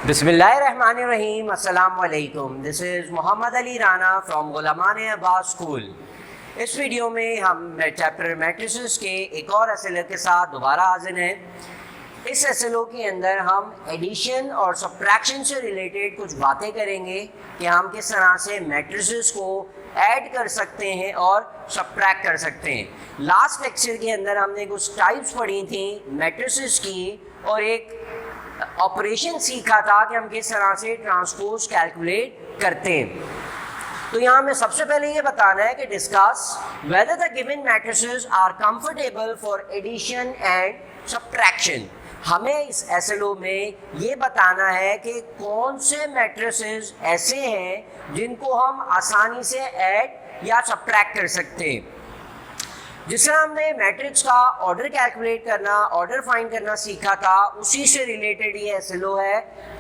बिस्मिल्लाहिर्रहमानिर्रहीम, अस्सलाम वालेकुम। This is Mohammad Ali Rana from Gulaman Abbas school. इस वीडियो में हम चैप्टर मैट्रिसेस के एक और एसएलओ के साथ दोबारा हाजिर हैं। इस एसएलओ के अंदर हम एडिशन और सब्ट्रैक्शन से रिलेटेड कुछ बातें करेंगे कि हम किस तरह से मैट्रिसेस को ऐड कर सकते हैं और सब्ट्रैक्ट कर सकते हैं। लास्ट लेक्चर के अंदर हमने कुछ टाइप्स पढ़ी थी मैट्रिसेस की और एक ऑपरेशन सीखा था कि हम किस तरह से ट्रांसपोज कैलकुलेट करते हैं। तो यहाँ हमें सबसे पहले ये बताना है कि discuss whether the given matrices are comfortable for addition and subtraction. हमें इस एसएलओ में ये बताना है कि कौन से मैट्रिसेस ऐसे हैं जिनको हम आसानी से ऐड या सब्ट्रैक्ट कर सकते हैं। जिस तरह हमने मैट्रिक्स का ऑर्डर कैलकुलेट करना, ऑर्डर फाइंड करना सीखा था, उसी से रिलेटेड ये एसएलओ है।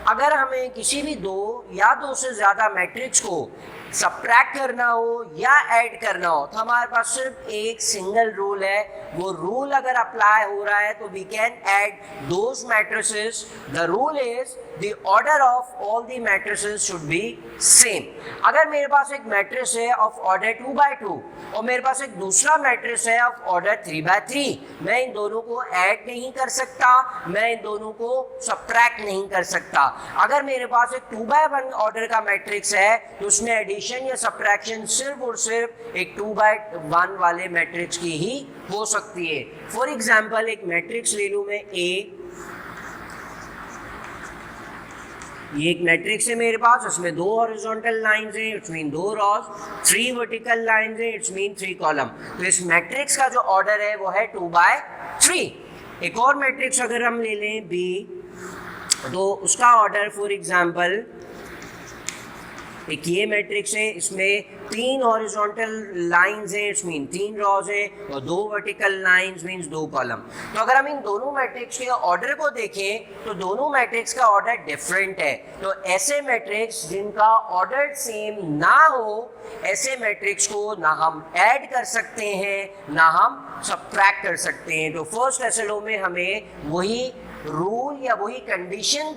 अगर हमें किसी भी दो या दो से ज़्यादा मैट्रिक्स को सब्ट्रैक्ट करना हो या ऐड करना हो तो हमारे पास सिर्फ एक सिंगल रूल है। वो रूल अगर अप्लाई हो रहा है तो we can add those matrices. The rule is the order of all the matrices should be same. अगर मेरे पास एक मैट्रिक्स है ऑफ ऑर्डर 2/2 और मेरे पास एक दूसरा मैट्रिक्स है ऑफ ऑर्डर 3/3, मैं इन दोनों को ऐड नहीं कर सकता, मैं इन दोनों को सब्ट्रैक्ट नहीं कर सकता। अगर मेरे पास एक 2/1 ऑर्डर का मैट्रिक्स है तो उसमें एडिशन या सब्ट्रैक्शन सिर्फ और सिर्फ एक 2/1 वाले मैट्रिक्स की ही हो सकती है। फॉर एग्जाम्पल एक मैट्रिक्स ले लूँ मैं ए। ये एक मैट्रिक्स है मेरे पास, उसमें 2 हॉरिजॉन्टल लाइंस हैं, it's mean 2 rows, 3 vertical lines हैं, इट्स मीन 3 कॉलम। तो इस मैट्रिक्स का जो ऑर्डर है वो है 2/3। एक और मैट्रिक्स अगर हम ले लें बी तो उसका ऑर्डर फॉर एग्जांपल एक ये मैट्रिक्स है, इसमें 3 हॉरिजॉन्टल लाइंस हैं, इट्स मीन 3 रॉज है, और 2 वर्टिकल लाइंस मीन्स 2 कॉलम। तो अगर हम इन दोनों मैट्रिक्स के ऑर्डर को देखें तो दोनों मैट्रिक्स का ऑर्डर डिफरेंट है। तो ऐसे मैट्रिक्स जिनका ऑर्डर सेम ना हो, ऐसे मैट्रिक्स को ना हम ऐड कर सकते हैं ना हम सब्ट्रैक्ट कर सकते हैं। तो फर्स्ट एसएलओ में हमें वही रूल या वही कंडीशन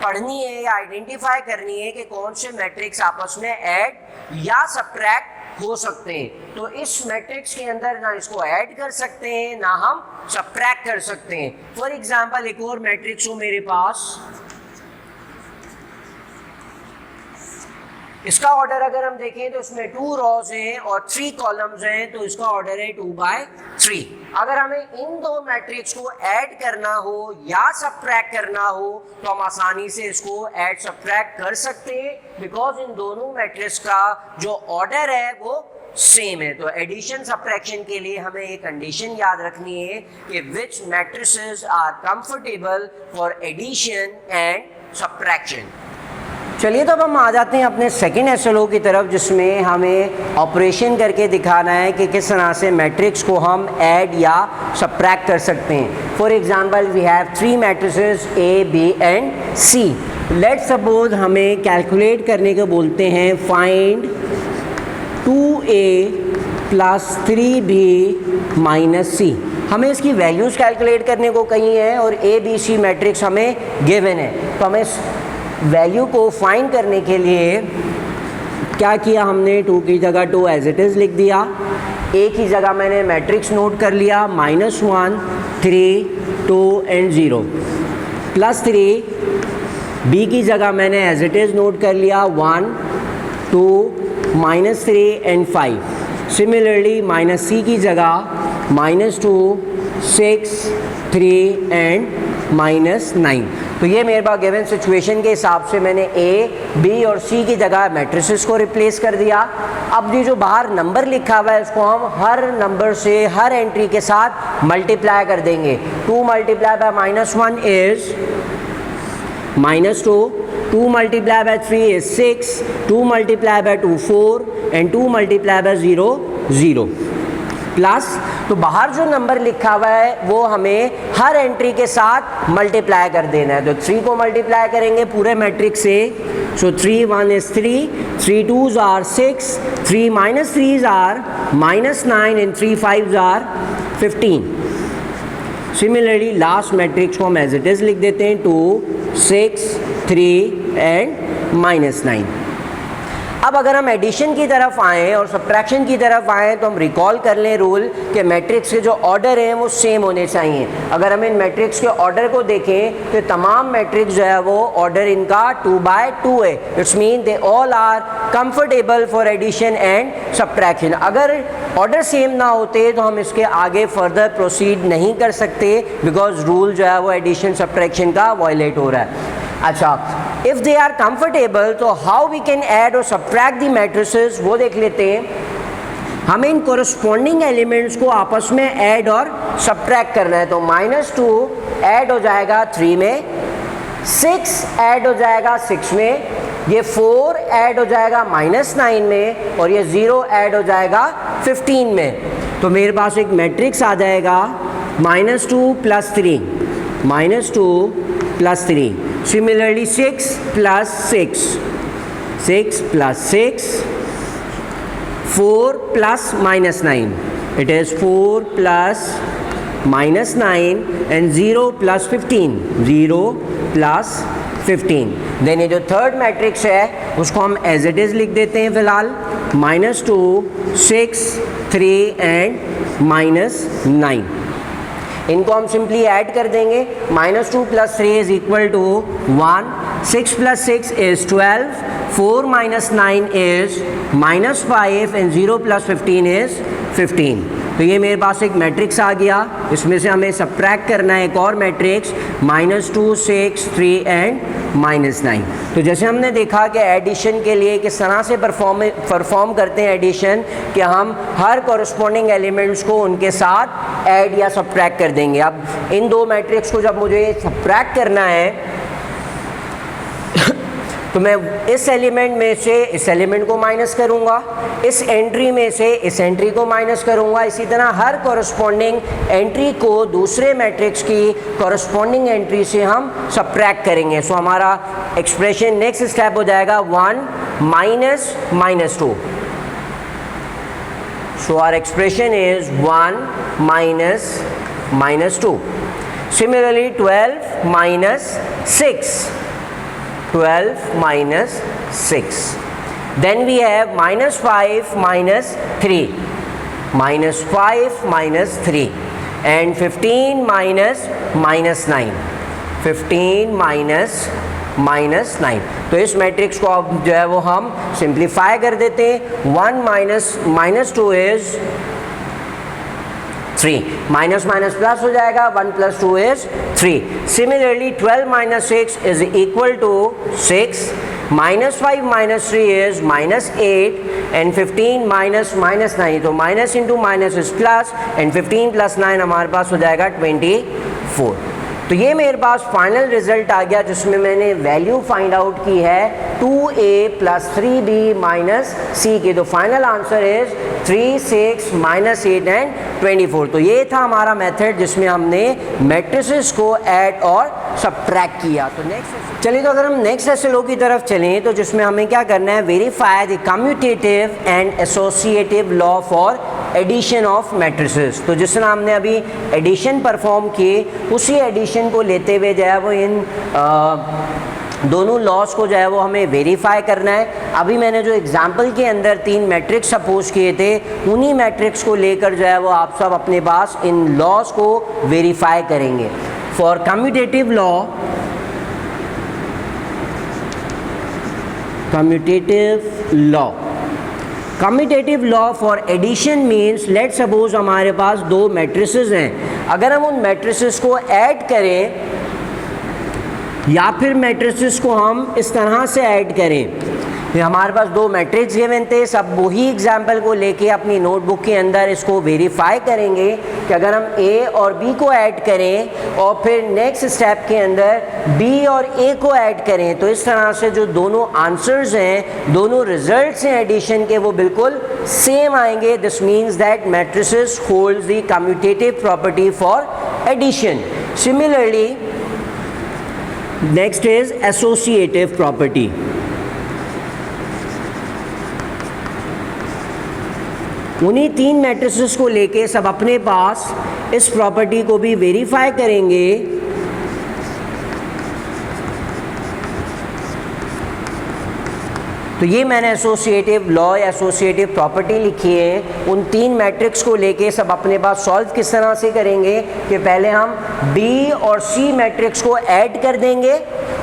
पढ़नी है या आइडेंटिफाई करनी है कि कौन से मैट्रिक्स आपस में ऐड या सब्ट्रैक्ट हो सकते हैं। तो इस मैट्रिक्स के अंदर ना इसको ऐड कर सकते हैं ना हम सब्ट्रैक्ट कर सकते हैं। फॉर एग्जांपल एक और मैट्रिक्स हो मेरे पास, इसका ऑर्डर अगर हम देखें तो इसमें 2 रॉज हैं और 3 कॉलम्स हैं, तो इसका ऑर्डर है 2/3। अगर हमें इन दो मैट्रिक्स को ऐड करना हो या सब्ट्रैक्ट करना हो तो हम आसानी से इसको ऐड सब्ट्रैक्ट कर सकते हैं, बिकॉज इन दोनों मैट्रिक्स का जो ऑर्डर है वो सेम है। तो एडिशन सब्ट्रैक्शन के लिए हमें ये कंडीशन याद रखनी है कि which matrices are comfortable for addition and subtraction. चलिए तब हम आ जाते हैं अपने सेकेंड एसएलओ की तरफ, जिसमें हमें ऑपरेशन करके दिखाना है कि किस तरह से मैट्रिक्स को हम ऐड या सब्ट्रैक्ट कर सकते हैं। For example we have 3 matrices A B and C. Let's suppose हमें कैलकुलेट करने को बोलते हैं फाइंड 2a + 3b - c। हमें इसकी वैल्यूज़ कैलकुलेट करने को कही है और ए बी सी मैट्रिक्स हमें गिवन है। तो हमें वैल्यू को फाइंड करने के लिए क्या किया हमने, 2 की जगह 2 एज इट इज़ लिख दिया, ए की जगह मैंने मैट्रिक्स नोट कर लिया -1 3 2 एंड 0 +3, बी की जगह मैंने एज इट इज़ नोट कर लिया 1 2 -3 एंड 5। सिमिलरली -c की जगह -2 6 3 एंड -9। तो ये मेरे पास गिवन सिचुएशन के हिसाब से मैंने ए बी और सी की जगह मैट्रिसेस को रिप्लेस कर दिया। अब ये जो बाहर नंबर लिखा हुआ है इसको हम हर नंबर से हर एंट्री के साथ मल्टीप्लाई कर देंगे। 2 × -1 इज़ -2, 2 × 3 इज़ 6, 2 × 2 4 एंड 2 × 0 0 प्लस। तो बाहर जो नंबर लिखा हुआ है वो हमें हर एंट्री के साथ मल्टीप्लाई कर देना है। तो 3 को मल्टीप्लाई करेंगे पूरे मैट्रिक्स से, सो 3 1 is 3, 3 2s are 6, 3 - 3s are -9 and 3 5s are 15। Similarly last matrix को हम एज इट इज़ लिख देते हैं 2 6 3 एंड -9। अब अगर हम एडिशन की तरफ आएँ और सब्ट्रैक्शन की तरफ आएँ तो हम रिकॉल कर लें रूल कि मैट्रिक्स के जो ऑर्डर हैं वो सेम होने चाहिए। अगर हम इन मैट्रिक्स के ऑर्डर को देखें तो तमाम मैट्रिक्स जो है वो ऑर्डर इनका 2/2 है। It's mean they all are comfortable for addition and subtraction. अगर ऑर्डर सेम ना होते तो हम इसके आगे फर्दर प्रोसीड नहीं कर सकते, बिकॉज रूल जो है वो एडिशन सब्ट्रैक्शन का वायलेट हो रहा है। अच्छा, इफ़ दे आर कंफर्टेबल तो हाउ वी कैन ऐड और सब्ट्रैक्ट दी मैट्रिसेस वो देख लेते हैं। हमें इन कोरस्पॉन्डिंग एलिमेंट्स को आपस में ऐड और सब्ट्रैक्ट करना है। तो -2 ऐड हो जाएगा 3 में, 6 ऐड हो जाएगा 6 में, ये 4 ऐड हो जाएगा -9 में, और ये 0 ऐड हो जाएगा 15 में। तो मेरे पास एक मैट्रिक्स आ जाएगा -2 + 3, -2 + 3। Similarly 6 + 6, 6 + 6, 4 + -9, it is 4 + -9 and 0 + 15, 0 + 15। Then ये जो थर्ड मैट्रिक्स है उसको हम एज इट इज़ लिख देते हैं फ़िलहाल, -2, 6, 3 एंड -9। इनको हम सिंपली ऐड कर देंगे। -2 + 3 is equal to 1, 6 + 6 is 12, 4 - 9 is -5 and 0 + 15 is 15। तो ये मेरे पास एक मैट्रिक्स आ गया। इसमें से हमें सब्ट्रैक्ट करना है एक और मैट्रिक्स -2, 6, 3 एंड -9। तो जैसे हमने देखा कि एडिशन के लिए किस तरह से परफॉर्म करते हैं एडिशन, कि हम हर कॉरस्पॉन्डिंग एलिमेंट्स को उनके साथ ऐड या सब्ट्रैक्ट कर देंगे। अब इन दो मैट्रिक्स को जब मुझे सब्ट्रैक्ट करना है तो मैं इस एलिमेंट में से इस एलिमेंट को माइनस करूंगा, इस एंट्री में से इस एंट्री को माइनस करूंगा। इसी तरह हर कॉरस्पॉन्डिंग एंट्री को दूसरे मैट्रिक्स की कॉरस्पॉन्डिंग एंट्री से हम सब्ट्रैक्ट करेंगे। सो हमारा एक्सप्रेशन नेक्स्ट स्टेप हो जाएगा 1 - -2। So our expression is 1 - -2। Similarly 12 - 6, 12 - 6. Then we have -5 - 3, -5 - 3, and 15 - -9, 15 - -9। तो इस मैट्रिक्स को अब जो है वो हम सिंप्लीफाई कर देते हैं। 1 - -2 इज 3, माइनस माइनस प्लस हो जाएगा, 1 + 2 is 3। Similarly 12 - 6 is equal to 6, -5 - 3 is -8, and 15 - -9, तो minus into minus is plus, and 15 + 9 हमारे पास हो जाएगा 24। तो ये मेरे पास फाइनल रिजल्ट आ गया जिसमें मैंने वैल्यू फाइंड आउट की है 2a + 3b - c की। तो फाइनल आंसर इज 3, 6, -8 एंड 24। तो ये था हमारा मेथड जिसमें हमने मैट्रिसेस को ऐड और सब्ट्रैक्ट किया। तो नेक्स्ट चलिए, तो अगर हम नेक्स्ट एसएलओ की तरफ चलें तो जिसमें हमें क्या करना है, verify the commutative and associative law for addition of matrices. तो जिस तरह हमने अभी एडिशन परफॉर्म की, उसी एडिशन को लेते हुए जो है वो इन दोनों लॉस को जो है वो हमें वेरीफाई करना है। अभी मैंने जो एग्जाम्पल के अंदर 3 मैट्रिक्स सपोज किए थे, उन्हीं मैट्रिक्स को लेकर जो है वो आप सब अपने पास इन लॉस को वेरीफाई करेंगे। For commutative law, commutative law for addition means, let suppose हमारे पास 2 मैट्रिसेस हैं। अगर हम उन मैट्रिसेस को ऐड करें या फिर मैट्रिसेस को हम इस तरह से ऐड करें, हमारे पास 2 मैट्रिक्स गिवन थे, सब वही एग्जाम्पल को लेके अपनी नोटबुक के अंदर इसको वेरीफाई करेंगे कि अगर हम ए और बी को ऐड करें और फिर नेक्स्ट स्टेप के अंदर बी और ए को ऐड करें, तो इस तरह से जो दोनों आंसर्स हैं, दोनों रिजल्ट्स हैं एडिशन के, वो बिल्कुल सेम आएंगे। This means that matrices holds the commutative property for addition. Similarly next is associative property. उन्हीं 3 मैट्रिसेस को लेके सब अपने पास इस प्रॉपर्टी को भी वेरीफाई करेंगे तो ये मैंने एसोसिएटिव लॉ या एसोसिएटिव प्रॉपर्टी लिखी है। उन तीन मैट्रिक्स को लेके सब अपने पास सॉल्व किस तरह से करेंगे कि पहले हम बी और सी मैट्रिक्स को ऐड कर देंगे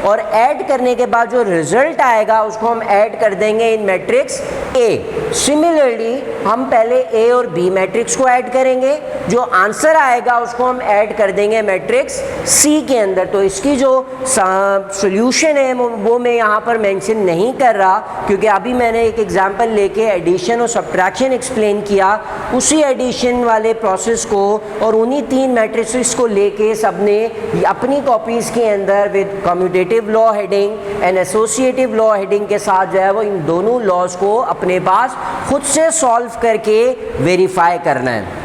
और ऐड करने के बाद जो रिजल्ट आएगा उसको हम ऐड कर देंगे इन मैट्रिक्स ए। सिमिलरली हम पहले ए और बी मैट्रिक्स को ऐड करेंगे, जो आंसर आएगा उसको हम ऐड कर देंगे मैट्रिक्स सी के अंदर। तो इसकी जो सॉल्यूशन है वो मैं यहाँ पर मेंशन नहीं कर रहा, क्योंकि अभी मैंने एक एग्जांपल लेके एडिशन और सब्ट्रैक्शन एक्सप्लेन किया। उसी एडिशन वाले प्रोसेस को और उन्हीं तीन मैट्रिक्स को लेके सबने अपनी कॉपीज़ के अंदर with commutative law heading and associative law heading के साथ जो है वो इन दोनों लॉज को अपने पास खुद से सॉल्व करके वेरीफाई करना है।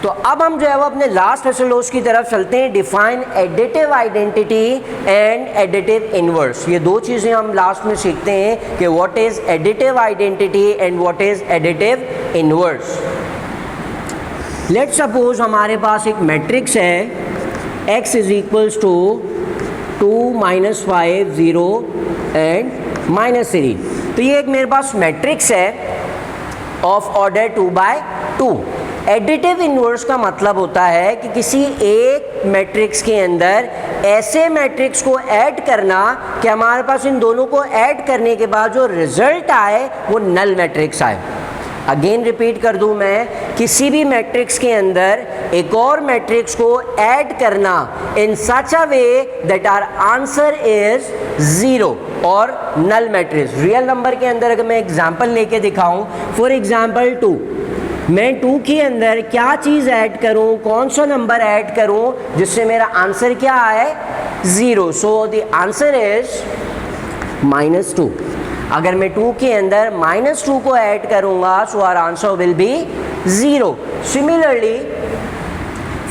तो अब हम जो है वो अपने लास्ट एसोलॉज की तरफ चलते हैं। Define additive identity and additive inverse. ये दो चीज़ें हम लास्ट में सीखते हैं कि what is additive identity and what is additive inverse. Let's suppose हमारे पास एक मैट्रिक्स है x is equals to 2 -5 0 and -3। तो ये एक मेरे पास मैट्रिक्स है ऑफ ऑर्डर 2/2। एडिटिव इनवर्स का मतलब होता है कि किसी एक मैट्रिक्स के अंदर ऐसे मैट्रिक्स को ऐड करना कि हमारे पास इन दोनों को ऐड करने के बाद जो रिजल्ट आए वो नल मैट्रिक्स आए। अगेन रिपीट कर दूं मैं, किसी भी मैट्रिक्स के अंदर एक और मैट्रिक्स को ऐड करना in such a way that our answer is 0 और नल मैट्रिक्स। रियल नंबर के अंदर अगर मैं एग्जांपल लेके दिखाऊं, फॉर एग्जांपल 2, मैं 2 के अंदर क्या चीज़ ऐड करूं, कौन सा नंबर ऐड करूं जिससे मेरा आंसर क्या आए 0। So the answer is -2। अगर मैं 2 के अंदर -2 को ऐड करूंगा so our answer will be 0। Similarly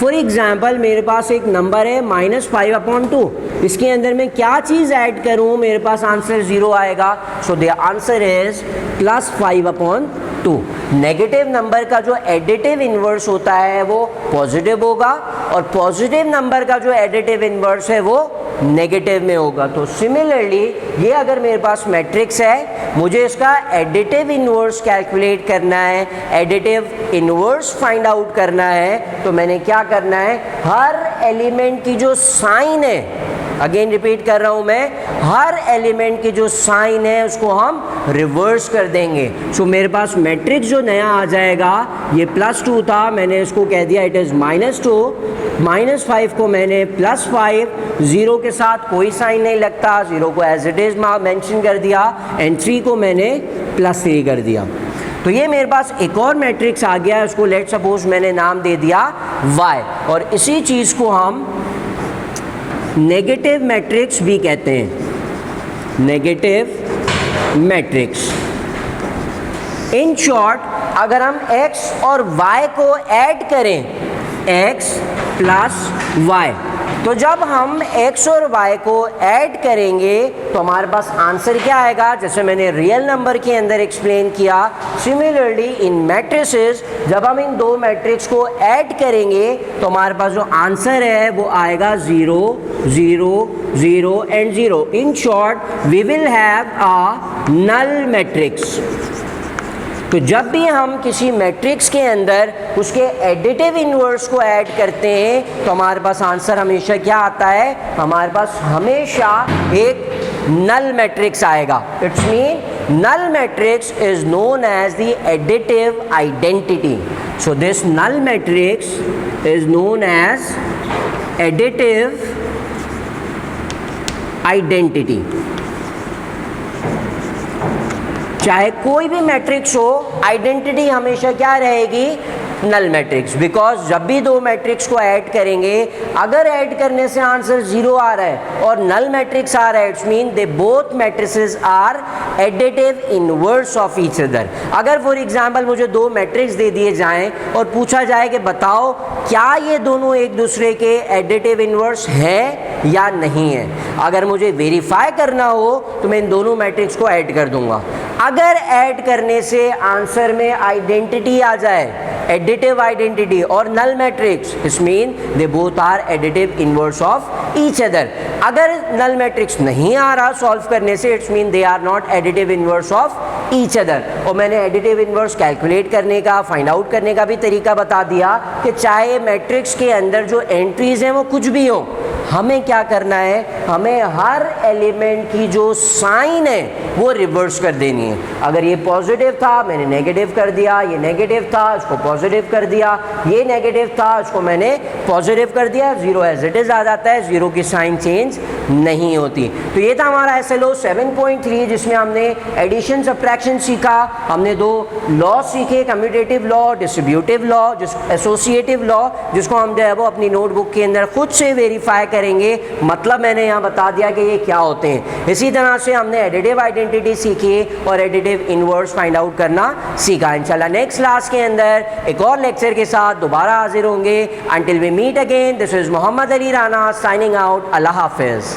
for example मेरे पास एक नंबर है -5/2, इसके अंदर मैं क्या चीज़ ऐड करूं मेरे पास आंसर 0 आएगा। So the answer is +5/2। Negative number का जो एडिटिव इनवर्स होता है वो पॉजिटिव होगा और पॉजिटिव नंबर का जो एडिटिव इनवर्स है वो नेगेटिव में होगा। तो सिमिलरली ये अगर मेरे पास मैट्रिक्स है, मुझे इसका एडिटिव इनवर्स कैलकुलेट करना है, एडिटिव इनवर्स फाइंड आउट करना है, तो मैंने क्या करना है, हर एलिमेंट की जो साइन है, अगेन रिपीट कर रहा हूं मैं, हर एलिमेंट की जो साइन है उसको हम रिवर्स कर देंगे। सो मेरे पास मैट्रिक्स जो नया आ जाएगा ये +2 था, मैंने इसको कह दिया इट इज़ -2, -5 को मैंने +5, 0 के साथ कोई साइन नहीं लगता, 0 को एज इट इज़ मेंशन कर दिया एंड 3 को मैंने +3 कर दिया। तो ये मेरे पास एक और मैट्रिक्स आ गया, उसको लेट सपोज मैंने नाम दे दिया y, और इसी चीज़ को हम नेगेटिव मैट्रिक्स भी कहते हैं, नेगेटिव मैट्रिक्स। इन शॉर्ट अगर हम x और y को ऐड करें, x + y, तो जब हम x और y को ऐड करेंगे तो हमारे पास आंसर क्या आएगा, जैसे मैंने रियल नंबर के अंदर एक्सप्लेन किया। सिमिलरली इन मैट्रिसेस जब हम इन दो मैट्रिक्स को ऐड करेंगे तो हमारे पास जो आंसर है वो आएगा 0 0 0 and 0। In short we will have a null matrix. तो जब भी हम किसी मैट्रिक्स के अंदर उसके एडिटिव इनवर्स को ऐड करते हैं तो हमारे पास आंसर हमेशा क्या आता है, हमारे पास हमेशा एक नल मैट्रिक्स आएगा। It's mean null matrix is known as the additive identity. So this null matrix is known as additive identity. चाहे कोई भी मैट्रिक्स हो, आइडेंटिटी हमेशा क्या रहेगी, नल मैट्रिक्स। बिकॉज जब भी दो मैट्रिक्स को ऐड करेंगे, अगर ऐड करने से आंसर 0 आ रहा है और नल मैट्रिक्स आ रहा है, it's mean they both matrices are additive inverse of each other. अगर फॉर एग्जांपल मुझे दो मैट्रिक्स दे दिए जाएं और पूछा जाए कि बताओ क्या ये दोनों एक दूसरे के एडिटिव इनवर्स हैं या नहीं है, अगर मुझे वेरीफाई करना हो तो मैं इन दोनों मैट्रिक्स को ऐड कर दूंगा। अगर ऐड करने से आंसर में आइडेंटिटी आ जाए additive identity or null matrix, it means they both are additive inverse of each other. अगर null matrix नहीं आ रहा सॉल्व करने से, it's mean they are not additive inverse of each other. और मैंने एडिटिव इनवर्स कैलकुलेट करने का, find out करने का भी तरीका बता दिया कि चाहे मैट्रिक्स के अंदर जो एंट्रीज हैं वो कुछ भी हो, हमें क्या करना है, हमें हर एलिमेंट की जो साइन है वो रिवर्स कर देनी है. अगर ये पॉजिटिव था मैंने नेगेटिव कर दिया, ये नेगेटिव था इसको पॉजिटिव कर दिया, ये नेगेटिव था इसको मैंने पॉजिटिव कर दिया, जीरो एज इट इज आ जाता है, जीरो की साइन चेंज नहीं होती. तो ये था हमारा SLO 7.3 जिसमें हमने एडिशन सब्ट्रैक्शन सीखा, हमने दो लॉ सीखे, commutative law, distributive law, associative law, जिसको हम जो है वो अपनी नोटबुक के अंदर खुद से वेरीफाई करेंगे. मतलब मैंने यहाँ बता दिया कि ये क्या होते हैं. इसी तरह से हमने एडिटिव आइडेंटिटी सीखी और एडिटिव इनवर्स फाइंड आउट करना सीखा. इंशाल्लाह नेक्स्ट क्लास के अंदर एक और लेक्चर के साथ दोबारा हाजिर होंगे. Until we meet again, this is Mohammad Ali Rana signing out. अल्लाह हाफिज़.